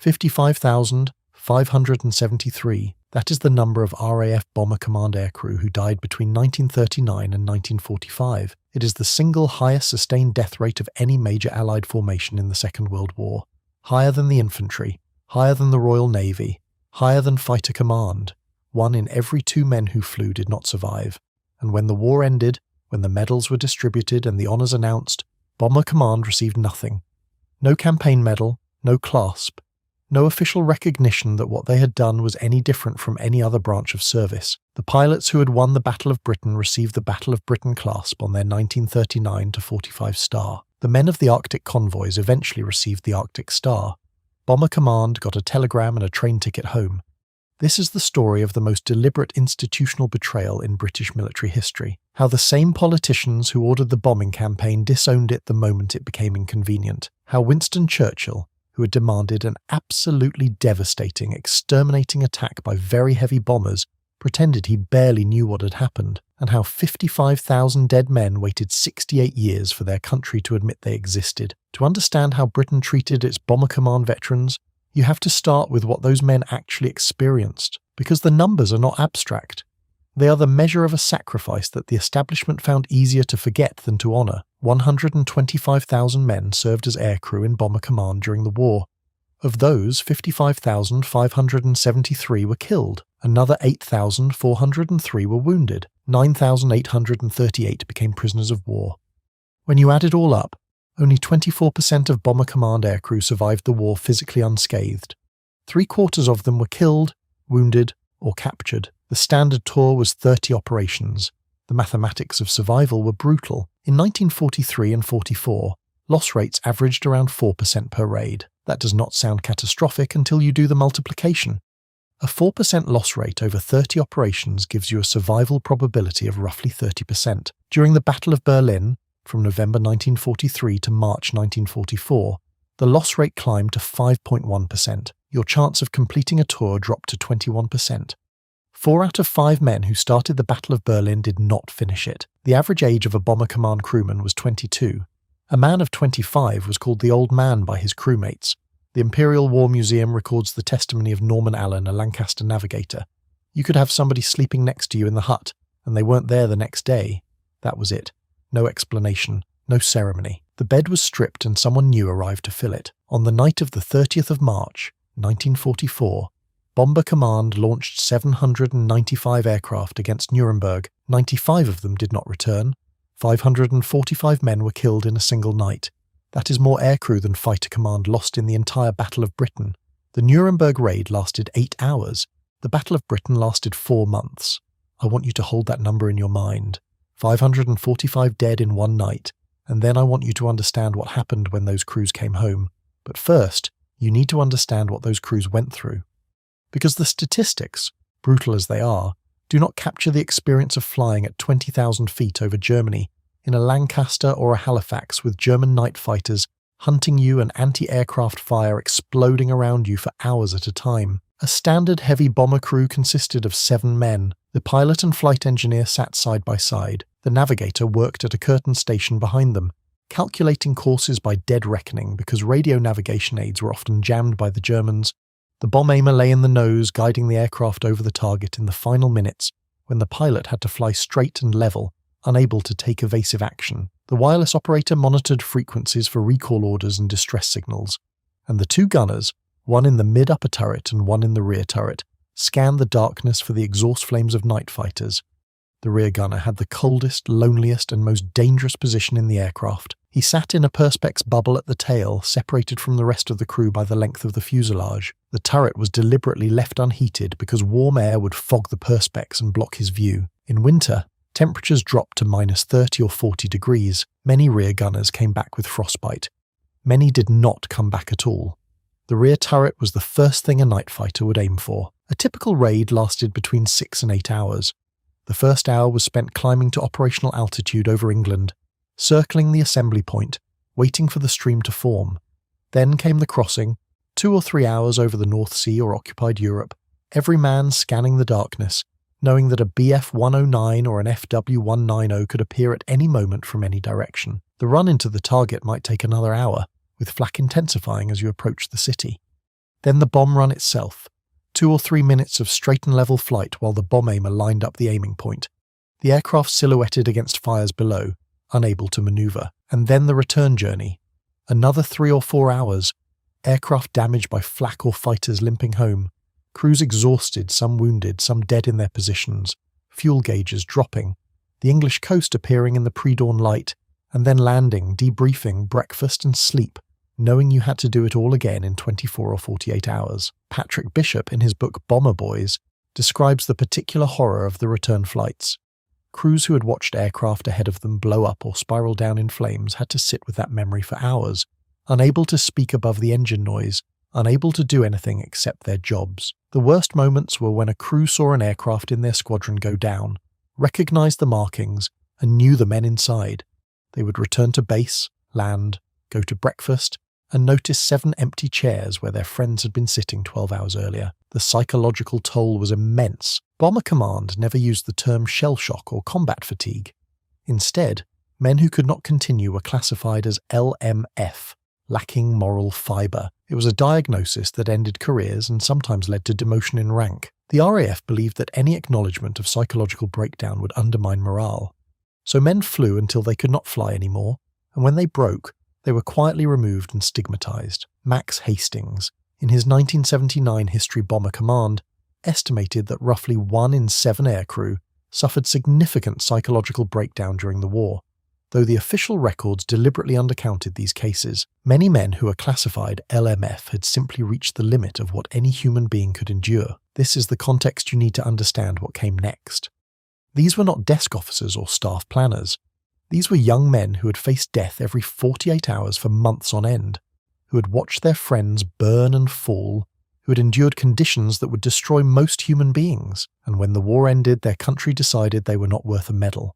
55,573. That is the number of RAF Bomber Command aircrew who died between 1939 and 1945. It is the single highest sustained death rate of any major Allied formation in the Second World War. Higher than the infantry, higher than the Royal Navy, higher than Fighter Command. 1 in every 2 men who flew did not survive. And when the war ended, when the medals were distributed and the honours announced, Bomber Command received nothing. No campaign medal, no clasp, no official recognition that what they had done was any different from any other branch of service. The pilots who had won the Battle of Britain received the Battle of Britain clasp on their 1939-45 star. The men of the Arctic convoys eventually received the Arctic Star. Bomber Command got a telegram and a train ticket home. This is the story of the most deliberate institutional betrayal in British military history. How the same politicians who ordered the bombing campaign disowned it the moment it became inconvenient. How Winston Churchill, who had demanded an absolutely devastating, exterminating attack by very heavy bombers, pretended he barely knew what had happened, and how 55,000 dead men waited 68 years for their country to admit they existed. To understand how Britain treated its Bomber Command veterans, you have to start with what those men actually experienced, because the numbers are not abstract. They are the measure of a sacrifice that the establishment found easier to forget than to honour. 125,000 men served as aircrew in Bomber Command during the war. Of those, 55,573 were killed, another 8,403 were wounded, 9,838 became prisoners of war. When you add it all up, only 24% of Bomber Command aircrew survived the war physically unscathed. 3/4 of them were killed, wounded, or captured. The standard tour was 30 operations. The mathematics of survival were brutal. In 1943 and 44, loss rates averaged around 4% per raid. That does not sound catastrophic until you do the multiplication. A 4% loss rate over 30 operations gives you a survival probability of roughly 30%. During the Battle of Berlin, from November 1943 to March 1944, the loss rate climbed to 5.1%. Your chance of completing a tour dropped to 21%. 4 out of 5 men who started the Battle of Berlin did not finish it. The average age of a Bomber Command crewman was 22. A man of 25 was called the Old Man by his crewmates. The Imperial War Museum records the testimony of Norman Allen, a Lancaster navigator. You could have somebody sleeping next to you in the hut, and they weren't there the next day. That was it. No explanation, no ceremony. The bed was stripped and someone new arrived to fill it. On the night of the 30th of March, 1944, Bomber Command launched 795 aircraft against Nuremberg. 95 of them did not return. 545 men were killed in a single night. That is more aircrew than Fighter Command lost in the entire Battle of Britain. The Nuremberg raid lasted 8 hours. The Battle of Britain lasted 4 months. I want you to hold that number in your mind. 545 dead in one night, and then I want you to understand what happened when those crews came home. But first, you need to understand what those crews went through. Because the statistics, brutal as they are, do not capture the experience of flying at 20,000 feet over Germany, in a Lancaster or a Halifax with German night fighters hunting you and anti-aircraft fire exploding around you for hours at a time. A standard heavy bomber crew consisted of 7 men. The pilot and flight engineer sat side by side. The navigator worked at a curtain station behind them, calculating courses by dead reckoning because radio navigation aids were often jammed by the Germans. The bomb aimer lay in the nose, guiding the aircraft over the target in the final minutes when the pilot had to fly straight and level, unable to take evasive action. The wireless operator monitored frequencies for recall orders and distress signals, and the 2 gunners, one in the mid-upper turret and one in the rear turret, scanned the darkness for the exhaust flames of night fighters. The rear gunner had the coldest, loneliest, and most dangerous position in the aircraft. He sat in a perspex bubble at the tail, separated from the rest of the crew by the length of the fuselage. The turret was deliberately left unheated because warm air would fog the perspex and block his view. In winter, temperatures dropped to -30 or 40 degrees. Many rear gunners came back with frostbite. Many did not come back at all. The rear turret was the first thing a night fighter would aim for. A typical raid lasted between 6 and 8 hours. The first hour was spent climbing to operational altitude over England, circling the assembly point, waiting for the stream to form. Then came the crossing, 2 or 3 hours over the North Sea or occupied Europe, every man scanning the darkness, knowing that a BF-109 or an FW-190 could appear at any moment from any direction. The run into the target might take another hour, with flak intensifying as you approach the city. Then the bomb run itself. 2 or 3 minutes of straight and level flight while the bomb aimer lined up the aiming point. The aircraft silhouetted against fires below, unable to maneuver. And then the return journey. Another 3 or 4 hours. Aircraft damaged by flak or fighters limping home. Crews exhausted, some wounded, some dead in their positions. Fuel gauges dropping. The English coast appearing in the pre-dawn light. And then landing, debriefing, breakfast and sleep, knowing you had to do it all again in 24 or 48 hours. Patrick Bishop, in his book Bomber Boys, describes the particular horror of the return flights. Crews who had watched aircraft ahead of them blow up or spiral down in flames had to sit with that memory for hours, unable to speak above the engine noise, unable to do anything except their jobs. The worst moments were when a crew saw an aircraft in their squadron go down, recognized the markings, and knew the men inside. They would return to base, land, go to breakfast, and notice 7 empty chairs where their friends had been sitting 12 hours earlier. The psychological toll was immense. Bomber Command never used the term shell shock or combat fatigue. Instead, men who could not continue were classified as LMF, lacking moral fibre. It was a diagnosis that ended careers and sometimes led to demotion in rank. The RAF believed that any acknowledgement of psychological breakdown would undermine morale. So men flew until they could not fly anymore, and when they broke, they were quietly removed and stigmatized. Max Hastings, in his 1979 history Bomber Command, estimated that roughly 1 in 7 aircrew suffered significant psychological breakdown during the war. Though the official records deliberately undercounted these cases, many men who were classified LMF had simply reached the limit of what any human being could endure. This is the context you need to understand what came next. These were not desk officers or staff planners. These were young men who had faced death every 48 hours for months on end, who had watched their friends burn and fall, who had endured conditions that would destroy most human beings, and when the war ended, their country decided they were not worth a medal.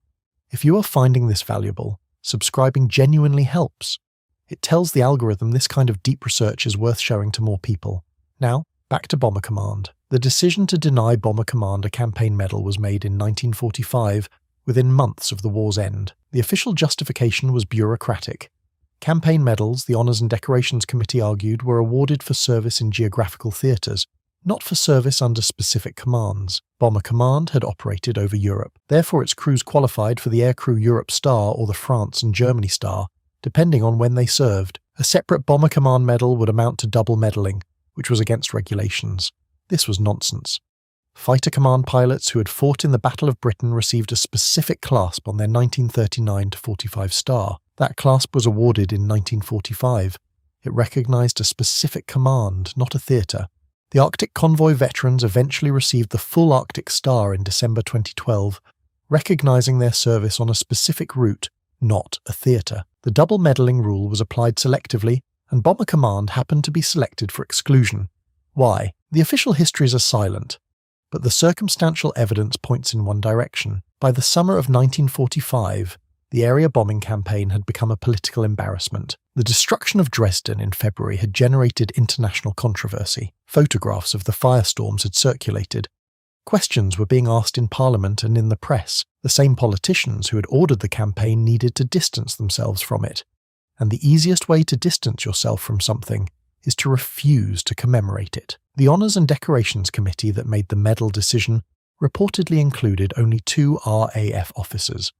If you are finding this valuable, subscribing genuinely helps. It tells the algorithm this kind of deep research is worth showing to more people. Now, back to Bomber Command. The decision to deny Bomber Command a campaign medal was made in 1945, within months of the war's end. The official justification was bureaucratic. Campaign medals, the Honours and Decorations Committee argued, were awarded for service in geographical theatres, not for service under specific commands. Bomber Command had operated over Europe. Therefore its crews qualified for the Aircrew Europe Star or the France and Germany Star, depending on when they served. A separate Bomber Command medal would amount to double medalling, which was against regulations. This was nonsense. Fighter Command pilots who had fought in the Battle of Britain received a specific clasp on their 1939-45 star. That clasp was awarded in 1945. It recognised a specific command, not a theatre. The Arctic Convoy veterans eventually received the full Arctic Star in December 2012, recognising their service on a specific route, not a theatre. The double medalling rule was applied selectively, and Bomber Command happened to be selected for exclusion. Why? The official histories are silent, but the circumstantial evidence points in one direction. By the summer of 1945, the area bombing campaign had become a political embarrassment. The destruction of Dresden in February had generated international controversy. Photographs of the firestorms had circulated. Questions were being asked in Parliament and in the press. The same politicians who had ordered the campaign needed to distance themselves from it. And the easiest way to distance yourself from something is to refuse to commemorate it. The Honours and Decorations Committee that made the medal decision reportedly included only 2 RAF officers.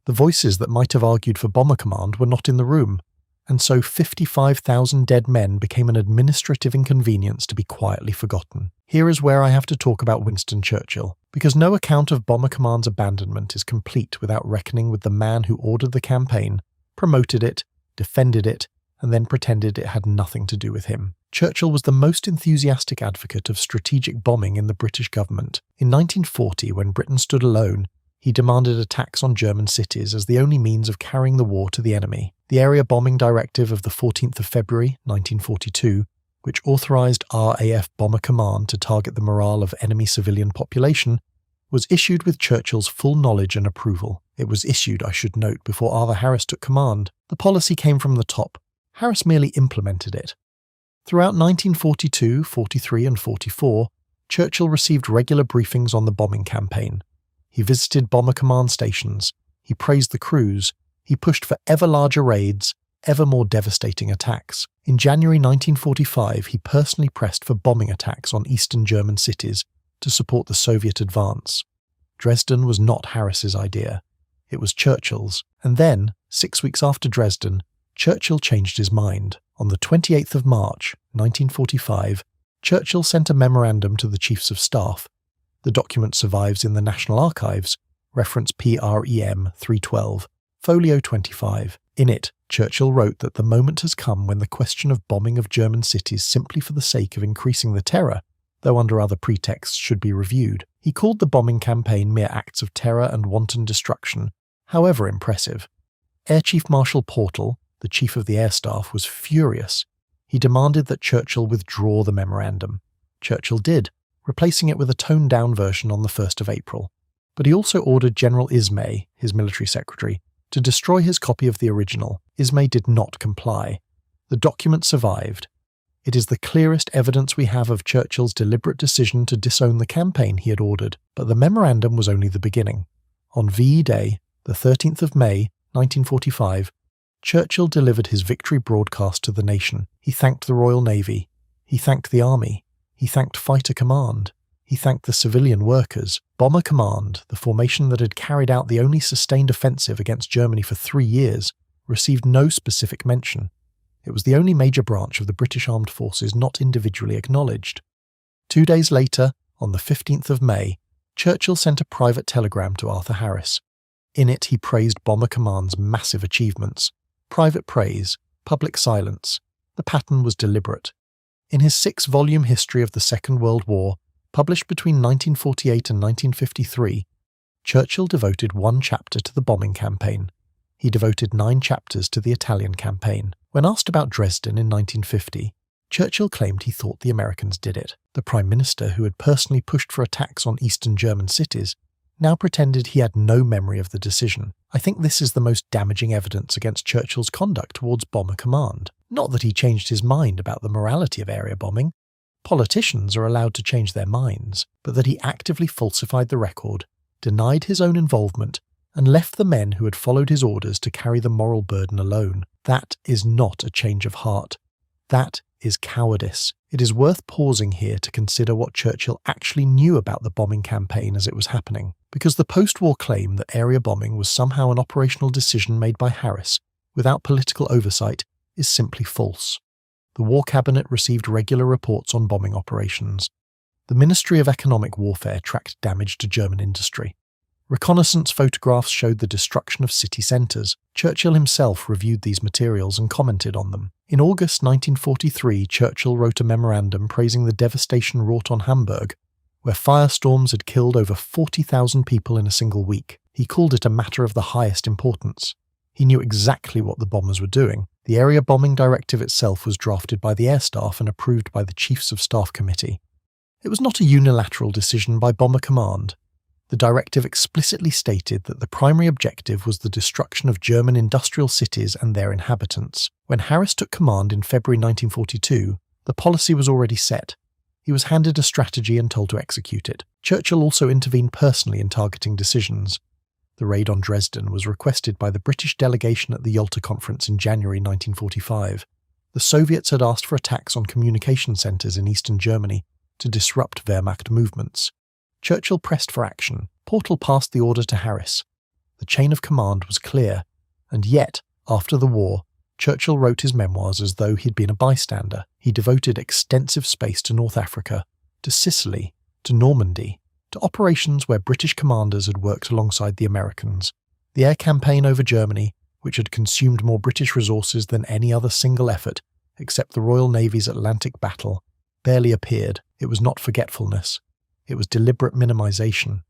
The voices that might have argued for Bomber Command were not in the room, and so 55,000 dead men became an administrative inconvenience to be quietly forgotten. Here is where I have to talk about Winston Churchill, because no account of Bomber Command's abandonment is complete without reckoning with the man who ordered the campaign, promoted it, defended it, and then pretended it had nothing to do with him. Churchill was the most enthusiastic advocate of strategic bombing in the British government. In 1940, when Britain stood alone, he demanded attacks on German cities as the only means of carrying the war to the enemy. The Area Bombing Directive of the 14th of February, 1942, which authorised RAF Bomber Command to target the morale of enemy civilian population, was issued with Churchill's full knowledge and approval. It was issued, I should note, before Arthur Harris took command. The policy came from the top. Harris merely implemented it. Throughout 1942, 43 and 44, Churchill received regular briefings on the bombing campaign. He visited Bomber Command stations, he praised the crews, he pushed for ever larger raids, ever more devastating attacks. In January 1945, he personally pressed for bombing attacks on eastern German cities to support the Soviet advance. Dresden was not Harris's idea. It was Churchill's. And then, 6 weeks after Dresden, Churchill changed his mind. On the 28th of March, 1945, Churchill sent a memorandum to the Chiefs of Staff. The document survives in the National Archives, reference PREM 312, folio 25. In it, Churchill wrote that the moment has come when the question of bombing of German cities simply for the sake of increasing the terror, though under other pretexts, should be reviewed. He called the bombing campaign mere acts of terror and wanton destruction, however impressive. Air Chief Marshal Portal, the Chief of the Air Staff, was furious. He demanded that Churchill withdraw the memorandum. Churchill did, replacing it with a toned-down version on the 1st of April. But he also ordered General Ismay, his military secretary, to destroy his copy of the original. Ismay did not comply. The document survived. It is the clearest evidence we have of Churchill's deliberate decision to disown the campaign he had ordered, but the memorandum was only the beginning. On VE Day, the 13th of May, 1945, Churchill delivered his victory broadcast to the nation. He thanked the Royal Navy. He thanked the Army. He thanked Fighter Command. He thanked the civilian workers. Bomber Command, the formation that had carried out the only sustained offensive against Germany for 3 years, received no specific mention. It was the only major branch of the British Armed Forces not individually acknowledged. 2 days later, on the 15th of May, Churchill sent a private telegram to Arthur Harris. In it he praised Bomber Command's massive achievements. Private praise, public silence. The pattern was deliberate. In his 6-volume history of the Second World War, published between 1948 and 1953, Churchill devoted 1 chapter to the bombing campaign. He devoted 9 chapters to the Italian campaign. When asked about Dresden in 1950, Churchill claimed he thought the Americans did it. The Prime Minister, who had personally pushed for attacks on eastern German cities, now pretended he had no memory of the decision. I think this is the most damaging evidence against Churchill's conduct towards Bomber Command. Not that he changed his mind about the morality of area bombing. Politicians are allowed to change their minds, but that he actively falsified the record, denied his own involvement, and left the men who had followed his orders to carry the moral burden alone. That is not a change of heart. That is cowardice. It is worth pausing here to consider what Churchill actually knew about the bombing campaign as it was happening, because the post-war claim that area bombing was somehow an operational decision made by Harris, without political oversight, is simply false. The War Cabinet received regular reports on bombing operations. The Ministry of Economic Warfare tracked damage to German industry. Reconnaissance photographs showed the destruction of city centres. Churchill himself reviewed these materials and commented on them. In August 1943, Churchill wrote a memorandum praising the devastation wrought on Hamburg, where firestorms had killed over 40,000 people in a single week. He called it a matter of the highest importance. He knew exactly what the bombers were doing. The area bombing directive itself was drafted by the Air Staff and approved by the Chiefs of Staff Committee. It was not a unilateral decision by Bomber Command. The directive explicitly stated that the primary objective was the destruction of German industrial cities and their inhabitants. When Harris took command in February 1942, the policy was already set. He was handed a strategy and told to execute it. Churchill also intervened personally in targeting decisions. The raid on Dresden was requested by the British delegation at the Yalta Conference in January 1945. The Soviets had asked for attacks on communication centres in eastern Germany to disrupt Wehrmacht movements. Churchill pressed for action. Portal passed the order to Harris. The chain of command was clear, and yet, after the war, Churchill wrote his memoirs as though he'd been a bystander. He devoted extensive space to North Africa, to Sicily, to Normandy, to operations where British commanders had worked alongside the Americans. The air campaign over Germany, which had consumed more British resources than any other single effort, except the Royal Navy's Atlantic battle, barely appeared. It was not forgetfulness. It was deliberate minimization.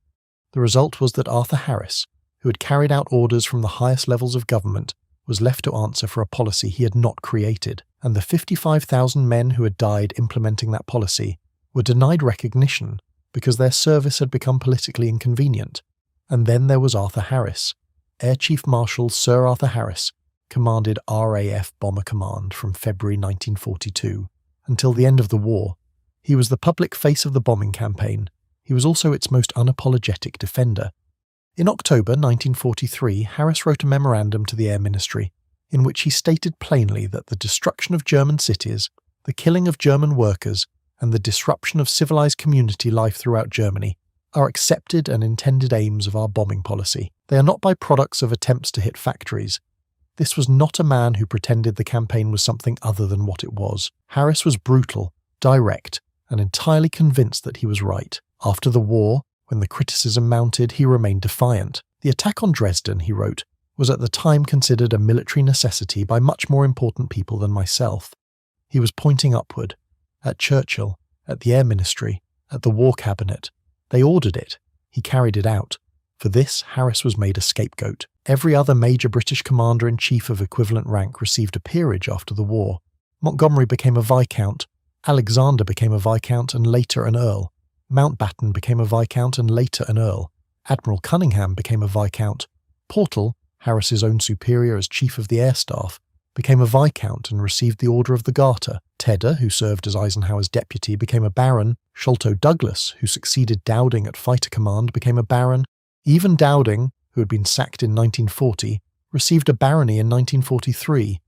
The result was that Arthur Harris, who had carried out orders from the highest levels of government, was left to answer for a policy he had not created, and the 55,000 men who had died implementing that policy were denied recognition because their service had become politically inconvenient. And then there was Arthur Harris. Air Chief Marshal Sir Arthur Harris commanded RAF Bomber Command from February 1942 until the end of the war. He was the public face of the bombing campaign. He was also its most unapologetic defender. In October 1943, Harris wrote a memorandum to the Air Ministry, in which he stated plainly that the destruction of German cities, the killing of German workers, and the disruption of civilized community life throughout Germany are accepted and intended aims of our bombing policy. They are not byproducts of attempts to hit factories. This was not a man who pretended the campaign was something other than what it was. Harris was brutal, direct, and entirely convinced that he was right. After the war, when the criticism mounted, he remained defiant. The attack on Dresden, he wrote, was at the time considered a military necessity by much more important people than myself. He was pointing upward, at Churchill, at the Air Ministry, at the War Cabinet. They ordered it. He carried it out. For this, Harris was made a scapegoat. Every other major British commander-in-chief of equivalent rank received a peerage after the war. Montgomery became a viscount. Alexander became a viscount and later an earl. Mountbatten became a viscount and later an earl. Admiral Cunningham became a viscount. Portal, Harris's own superior as chief of the air staff, became a viscount and received the Order of the Garter. Tedder, who served as Eisenhower's deputy, became a baron. Sholto Douglas, who succeeded Dowding at fighter command, became a baron. Even Dowding, who had been sacked in 1940, received a barony in 1943.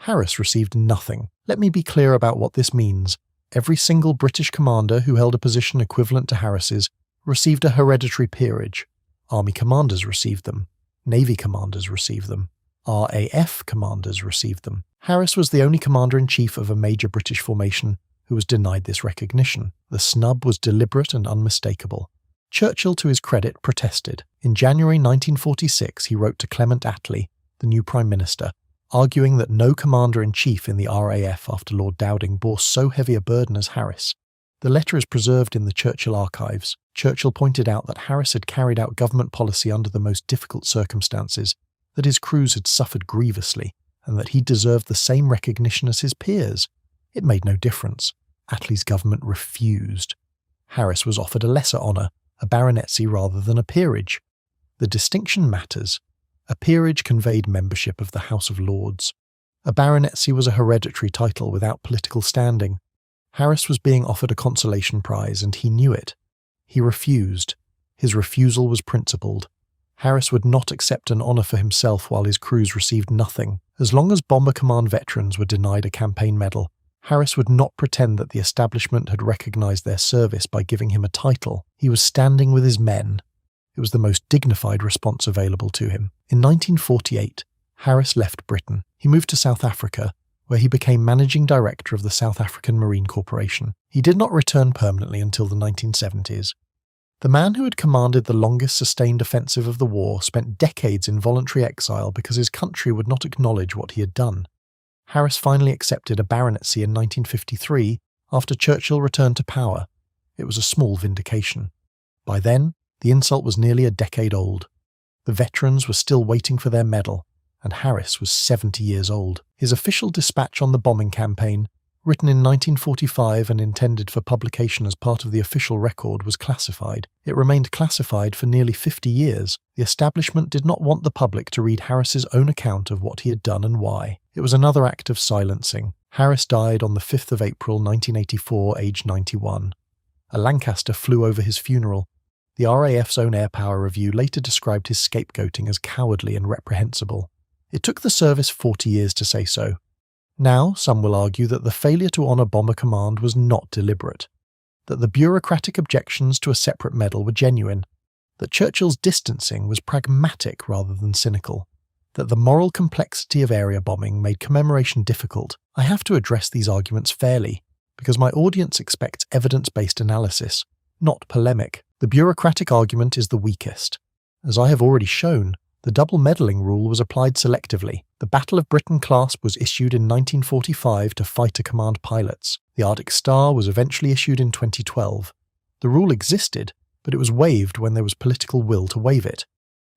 Harris received nothing. Let me be clear about what this means. Every single British commander who held a position equivalent to Harris's received a hereditary peerage. Army commanders received them. Navy commanders received them. RAF commanders received them. Harris was the only commander-in-chief of a major British formation who was denied this recognition. The snub was deliberate and unmistakable. Churchill, to his credit, protested. In January 1946, he wrote to Clement Attlee, the new Prime Minister, arguing that no commander-in-chief in the RAF after Lord Dowding bore so heavy a burden as Harris. The letter is preserved in the Churchill archives. Churchill pointed out that Harris had carried out government policy under the most difficult circumstances, that his crews had suffered grievously, and that he deserved the same recognition as his peers. It made no difference. Attlee's government refused. Harris was offered a lesser honour, a baronetcy rather than a peerage. The distinction matters. A peerage conveyed membership of the House of Lords. A baronetcy was a hereditary title without political standing. Harris was being offered a consolation prize, and he knew it. He refused. His refusal was principled. Harris would not accept an honour for himself while his crews received nothing. As long as Bomber Command veterans were denied a campaign medal, Harris would not pretend that the establishment had recognised their service by giving him a title. He was standing with his men. It was the most dignified response available to him. In 1948, Harris left Britain. He moved to South Africa, where he became managing director of the South African Marine Corporation. He did not return permanently until the 1970s. The man who had commanded the longest sustained offensive of the war spent decades in voluntary exile because his country would not acknowledge what he had done. Harris finally accepted a baronetcy in 1953 after Churchill returned to power. It was a small vindication. By then, the insult was nearly a decade old. The veterans were still waiting for their medal, and Harris was 70 years old. His official dispatch on the bombing campaign, written in 1945 and intended for publication as part of the official record, was classified. It remained classified for nearly 50 years. The establishment did not want the public to read Harris's own account of what he had done and why. It was another act of silencing. Harris died on the 5th of April 1984, aged 91. A Lancaster flew over his funeral. The RAF's own Air Power Review later described his scapegoating as cowardly and reprehensible. It took the service 40 years to say so. Now, some will argue that the failure to honour Bomber Command was not deliberate, that the bureaucratic objections to a separate medal were genuine, that Churchill's distancing was pragmatic rather than cynical, that the moral complexity of area bombing made commemoration difficult. I have to address these arguments fairly, because my audience expects evidence-based analysis, not polemic. The bureaucratic argument is the weakest. As I have already shown, the double medalling rule was applied selectively. The Battle of Britain clasp was issued in 1945 to fighter command pilots. The Arctic Star was eventually issued in 2012. The rule existed, but it was waived when there was political will to waive it.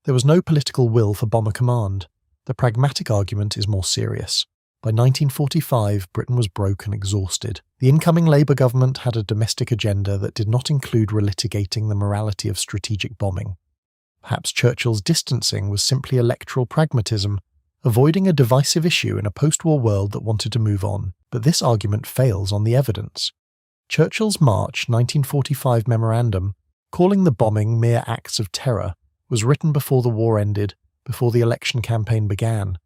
There was no political will for Bomber Command. The pragmatic argument is more serious. By 1945, Britain was broke and exhausted. The incoming Labour government had a domestic agenda that did not include relitigating the morality of strategic bombing. Perhaps Churchill's distancing was simply electoral pragmatism, avoiding a divisive issue in a post-war world that wanted to move on. But this argument fails on the evidence. Churchill's March 1945 memorandum, calling the bombing mere acts of terror, was written before the war ended, before the election campaign began.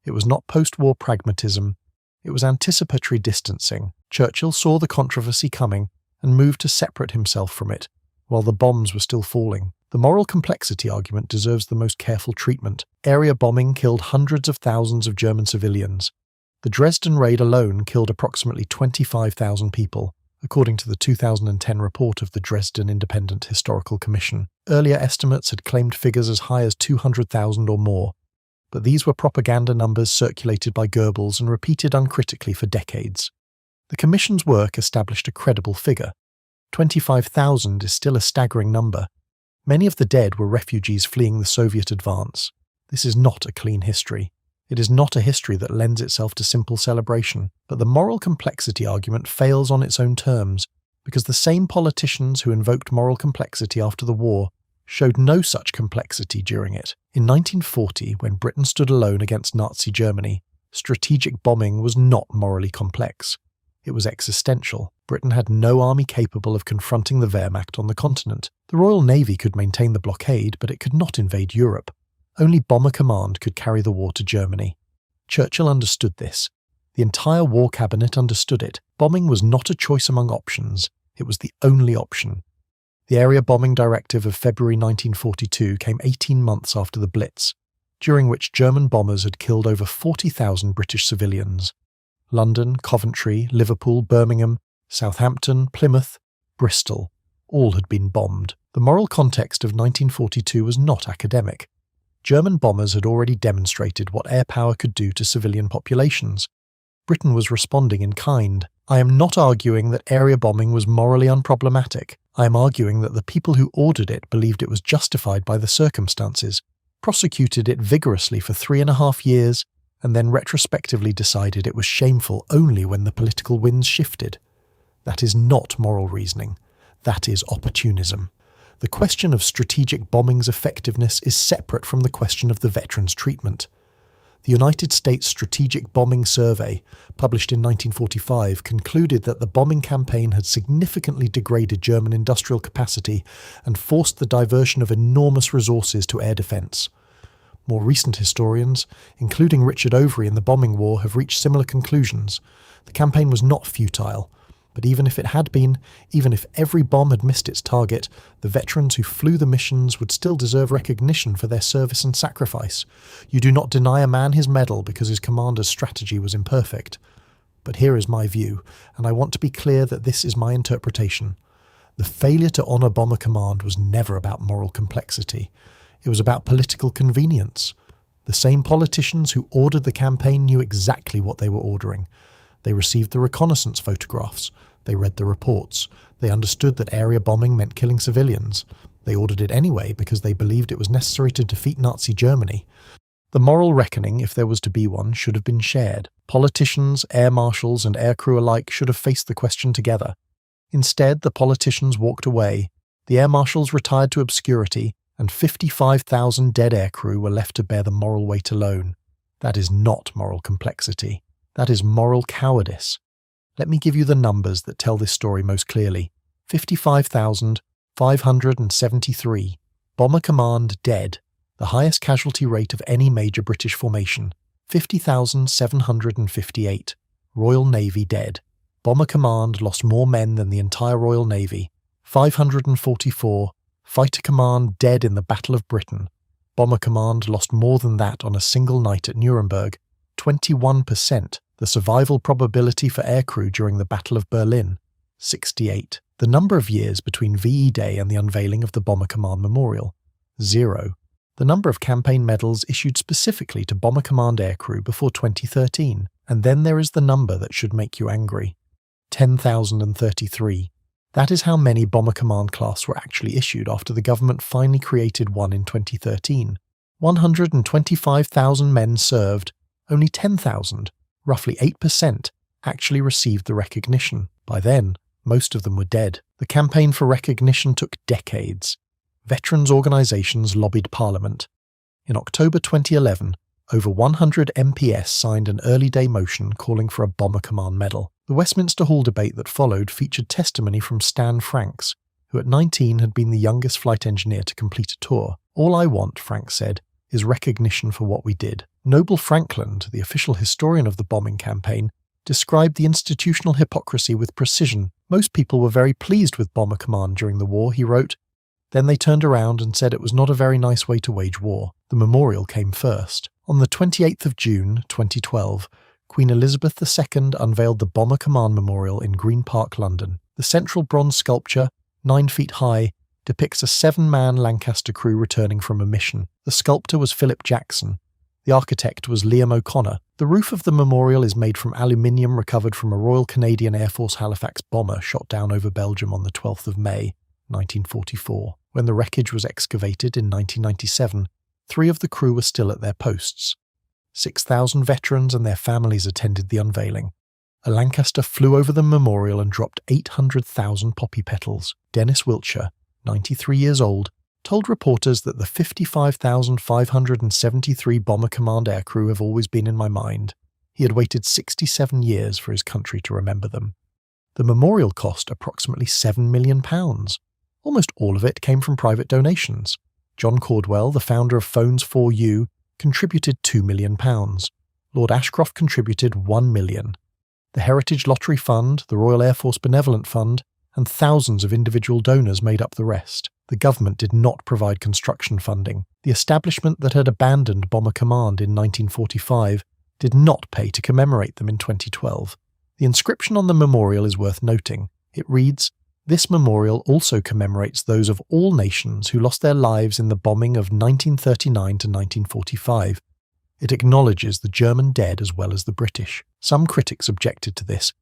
It was not post-war pragmatism. It was anticipatory distancing. Churchill saw the controversy coming and moved to separate himself from it, while the bombs were still falling. The moral complexity argument deserves the most careful treatment. Area bombing killed hundreds of thousands of German civilians. The Dresden raid alone killed approximately 25,000 people, according to the 2010 report of the Dresden Independent Historical Commission. Earlier estimates had claimed figures as high as 200,000 or more, but these were propaganda numbers circulated by Goebbels and repeated uncritically for decades. The Commission's work established a credible figure. 25,000 is still a staggering number. Many of the dead were refugees fleeing the Soviet advance. This is not a clean history. It is not a history that lends itself to simple celebration, but the moral complexity argument fails on its own terms, because the same politicians who invoked moral complexity after the war showed no such complexity during it. In 1940, when Britain stood alone against Nazi Germany, strategic bombing was not morally complex. It was existential. Britain had no army capable of confronting the Wehrmacht on the continent. The Royal Navy could maintain the blockade, but it could not invade Europe. Only Bomber Command could carry the war to Germany. Churchill understood this. The entire war cabinet understood it. Bombing was not a choice among options. It was the only option. The Area Bombing Directive of February 1942 came 18 months after the Blitz, during which German bombers had killed over 40,000 British civilians. London, Coventry, Liverpool, Birmingham, Southampton, Plymouth, Bristol, all had been bombed. The moral context of 1942 was not academic. German bombers had already demonstrated what air power could do to civilian populations. Britain was responding in kind. I am not arguing that area bombing was morally unproblematic. I am arguing that the people who ordered it believed it was justified by the circumstances, prosecuted it vigorously for 3.5 years, and then retrospectively decided it was shameful only when the political winds shifted. That is not moral reasoning. That is opportunism. The question of strategic bombing's effectiveness is separate from the question of the veterans' treatment. The United States Strategic Bombing Survey, published in 1945, concluded that the bombing campaign had significantly degraded German industrial capacity and forced the diversion of enormous resources to air defense. More recent historians, including Richard Overy in the bombing war, have reached similar conclusions. The campaign was not futile, but even if it had been, even if every bomb had missed its target, the veterans who flew the missions would still deserve recognition for their service and sacrifice. You do not deny a man his medal because his commander's strategy was imperfect. But here is my view, and I want to be clear that this is my interpretation. The failure to honour Bomber Command was never about moral complexity. It was about political convenience. The same politicians who ordered the campaign knew exactly what they were ordering. They received the reconnaissance photographs. They read the reports. They understood that area bombing meant killing civilians. They ordered it anyway because they believed it was necessary to defeat Nazi Germany. The moral reckoning, if there was to be one, should have been shared. Politicians, air marshals, and aircrew alike should have faced the question together. Instead, the politicians walked away. The air marshals retired to obscurity, and 55,000 dead aircrew were left to bear the moral weight alone. That is not moral complexity. That is moral cowardice. Let me give you the numbers that tell this story most clearly. 55,573. Bomber Command dead, the highest casualty rate of any major British formation. 50,758. Royal Navy dead. Bomber Command lost more men than the entire Royal Navy. 544. Fighter Command dead in the Battle of Britain. Bomber Command lost more than that on a single night at Nuremberg. 21%. The survival probability for aircrew during the Battle of Berlin. 68. The number of years between VE Day and the unveiling of the Bomber Command Memorial. 0. The number of campaign medals issued specifically to Bomber Command aircrew before 2013. And then there is the number that should make you angry. 10,033. That is how many Bomber Command class were actually issued after the government finally created one in 2013. 125,000 men served. Only 10,000, roughly 8%, actually received the recognition. By then, most of them were dead. The campaign for recognition took decades. Veterans organisations lobbied Parliament. In October 2011, over 100 MPs signed an early day motion calling for a Bomber Command medal. The Westminster Hall debate that followed featured testimony from Stan Franks, who at 19 had been the youngest flight engineer to complete a tour. "All I want," Franks said, "is recognition for what we did." Noble Frankland, the official historian of the bombing campaign, described the institutional hypocrisy with precision. Most people were very pleased with Bomber Command during the war, he wrote. Then they turned around and said it was not a very nice way to wage war. The memorial came first. On the 28th of June, 2012, Queen Elizabeth II unveiled the Bomber Command Memorial in Green Park, London. The central bronze sculpture, 9 feet high, depicts a 7-man Lancaster crew returning from a mission. The sculptor was Philip Jackson. The architect was Liam O'Connor. The roof of the memorial is made from aluminium recovered from a Royal Canadian Air Force Halifax bomber shot down over Belgium on the 12th of May, 1944. When the wreckage was excavated in 1997, 3 of the crew were still at their posts. 6,000 veterans and their families attended the unveiling. A Lancaster flew over the memorial and dropped 800,000 poppy petals. Dennis Wiltshire, 93 years old, told reporters that the 55,573 Bomber Command aircrew have always been in my mind. He had waited 67 years for his country to remember them. The memorial cost approximately £7 million. Almost all of it came from private donations. John Cordwell, the founder of Phones 4U, contributed £2 million. Lord Ashcroft contributed £1 million. The Heritage Lottery Fund, the Royal Air Force Benevolent Fund, and thousands of individual donors made up the rest. The government did not provide construction funding. The establishment that had abandoned Bomber Command in 1945 did not pay to commemorate them in 2012. The inscription on the memorial is worth noting. It reads, "This memorial also commemorates those of all nations who lost their lives in the bombing of 1939 to 1945. It acknowledges the German dead as well as the British." Some critics objected to this,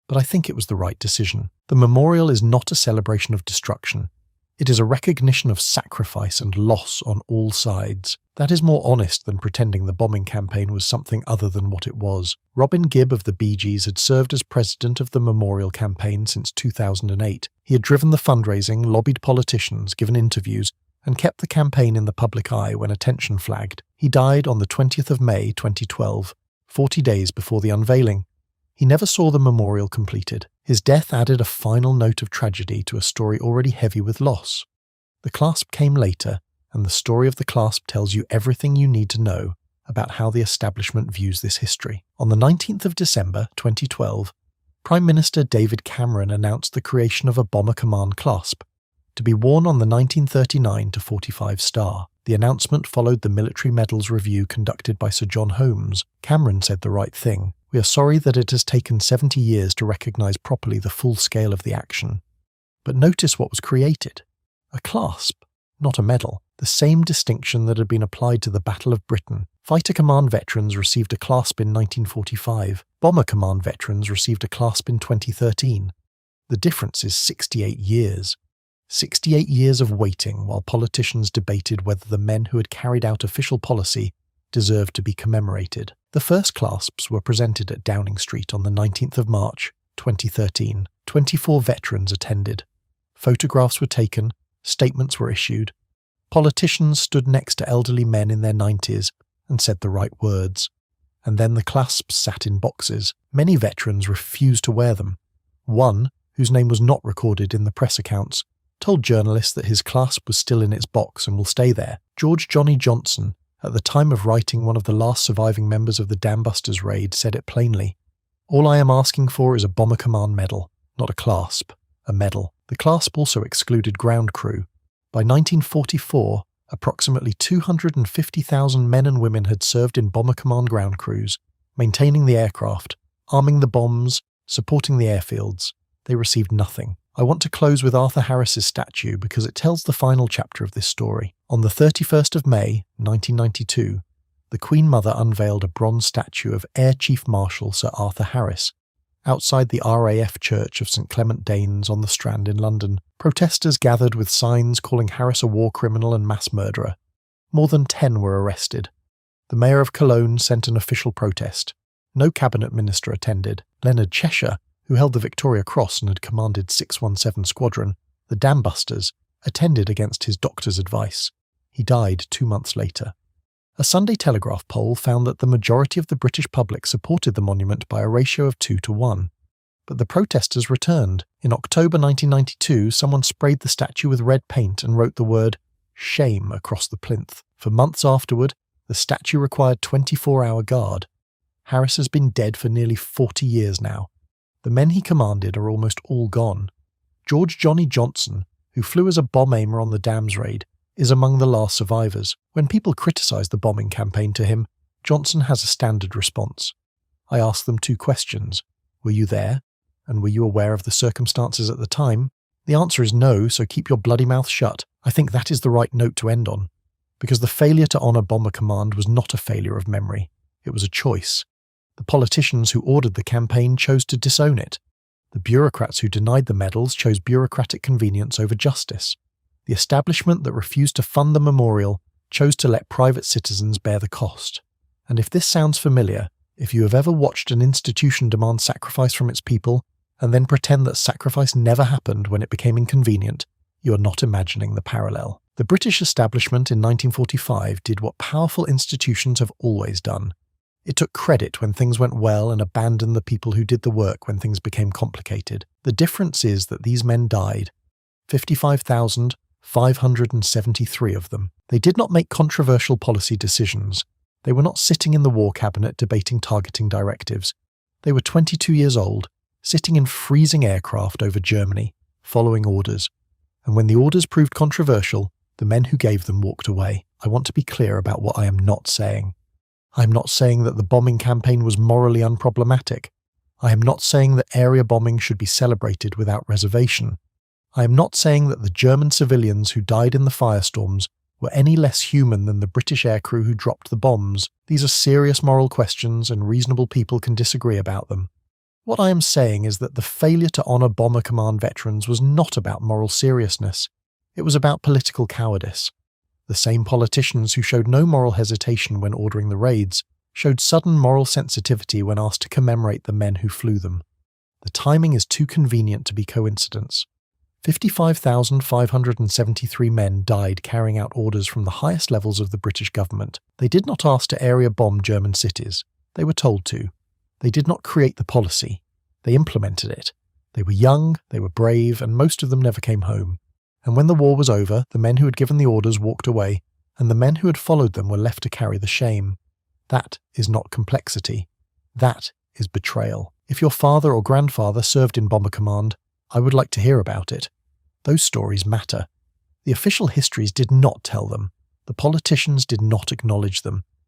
but I think it was the right decision. The memorial is not a celebration of destruction. It is a recognition of sacrifice and loss on all sides. That is more honest than pretending the bombing campaign was something other than what it was. Robin Gibb of the Bee Gees had served as president of the memorial campaign since 2008. He had driven the fundraising, lobbied politicians, given interviews, and kept the campaign in the public eye when attention flagged. He died on the 20th of May 2012, 40 days before the unveiling. He never saw the memorial completed. His death added a final note of tragedy to a story already heavy with loss. The clasp came later, and the story of the clasp tells you everything you need to know about how the establishment views this history. On the 19th of December 2012, Prime Minister David Cameron announced the creation of a Bomber Command clasp, to be worn on the 1939-45 star. The announcement followed the military medals review conducted by Sir John Holmes. Cameron said the right thing. "We are sorry that it has taken 70 years to recognise properly the full scale of the action." But notice what was created. A clasp, not a medal. The same distinction that had been applied to the Battle of Britain. Fighter Command veterans received a clasp in 1945. Bomber Command veterans received a clasp in 2013. The difference is 68 years. 68 years of waiting while politicians debated whether the men who had carried out official policy deserved to be commemorated. The first clasps were presented at Downing Street on the 19th of March, 2013. 24 veterans attended. Photographs were taken, statements were issued. Politicians stood next to elderly men in their 90s and said the right words. And then the clasps sat in boxes. Many veterans refused to wear them. One, whose name was not recorded in the press accounts, told journalists that his clasp was still in its box and will stay there. George Johnny Johnson, at the time of writing one of the last surviving members of the Dambusters raid, said it plainly. "All I am asking for is a Bomber Command medal, not a clasp, a medal." The clasp also excluded ground crew. By 1944, approximately 250,000 men and women had served in Bomber Command ground crews, maintaining the aircraft, arming the bombs, supporting the airfields. They received nothing. I want to close with Arthur Harris's statue because it tells the final chapter of this story. On the 31st of May, 1992, the Queen Mother unveiled a bronze statue of Air Chief Marshal Sir Arthur Harris outside the RAF Church of St Clement Danes on the Strand in London. Protesters gathered with signs calling Harris a war criminal and mass murderer. More than 10 were arrested. The Mayor of Cologne sent an official protest. No cabinet minister attended. Leonard Cheshire, who held the Victoria Cross and had commanded 617 Squadron, the Dambusters, attended against his doctor's advice. He died 2 months later. A Sunday Telegraph poll found that the majority of the British public supported the monument by a ratio of 2 to 1. But the protesters returned. In October 1992, someone sprayed the statue with red paint and wrote the word "shame" across the plinth. For months afterward, The statue required 24-hour guard. Harris has been dead for nearly 40 years now. The men he commanded are almost all gone. George Johnny Johnson, who flew as a bomb aimer on the Dams raid, is among the last survivors. When people criticise the bombing campaign to him, Johnson has a standard response. I ask them 2 questions. Were you there? And were you aware of the circumstances at the time? The answer is no, so keep your bloody mouth shut. I think that is the right note to end on. Because the failure to honour Bomber Command was not a failure of memory. It was a choice. The politicians who ordered the campaign chose to disown it. The bureaucrats who denied the medals chose bureaucratic convenience over justice. The establishment that refused to fund the memorial chose to let private citizens bear the cost. And if this sounds familiar, if you have ever watched an institution demand sacrifice from its people, and then pretend that sacrifice never happened when it became inconvenient, you are not imagining the parallel. The British establishment in 1945 did what powerful institutions have always done. It took credit when things went well and abandoned the people who did the work when things became complicated. The difference is that these men died. 55,573 of them. They did not make controversial policy decisions. They were not sitting in the War Cabinet debating targeting directives. They were 22 years old, sitting in freezing aircraft over Germany, following orders. And when the orders proved controversial, the men who gave them walked away. I want to be clear about what I am not saying. I am not saying that the bombing campaign was morally unproblematic. I am not saying that area bombing should be celebrated without reservation. I am not saying that the German civilians who died in the firestorms were any less human than the British aircrew who dropped the bombs. These are serious moral questions and reasonable people can disagree about them. What I am saying is that the failure to honour Bomber Command veterans was not about moral seriousness. It was about political cowardice. The same politicians who showed no moral hesitation when ordering the raids showed sudden moral sensitivity when asked to commemorate the men who flew them. The timing is too convenient to be coincidence. 55,573 men died carrying out orders from the highest levels of the British government. They did not ask to area bomb German cities. They were told to. They did not create the policy. They implemented it. They were young, they were brave, and most of them never came home. And when the war was over, the men who had given the orders walked away, and the men who had followed them were left to carry the shame. That is not complexity. That is betrayal. If your father or grandfather served in Bomber Command, I would like to hear about it. Those stories matter. The official histories did not tell them. The politicians did not acknowledge them.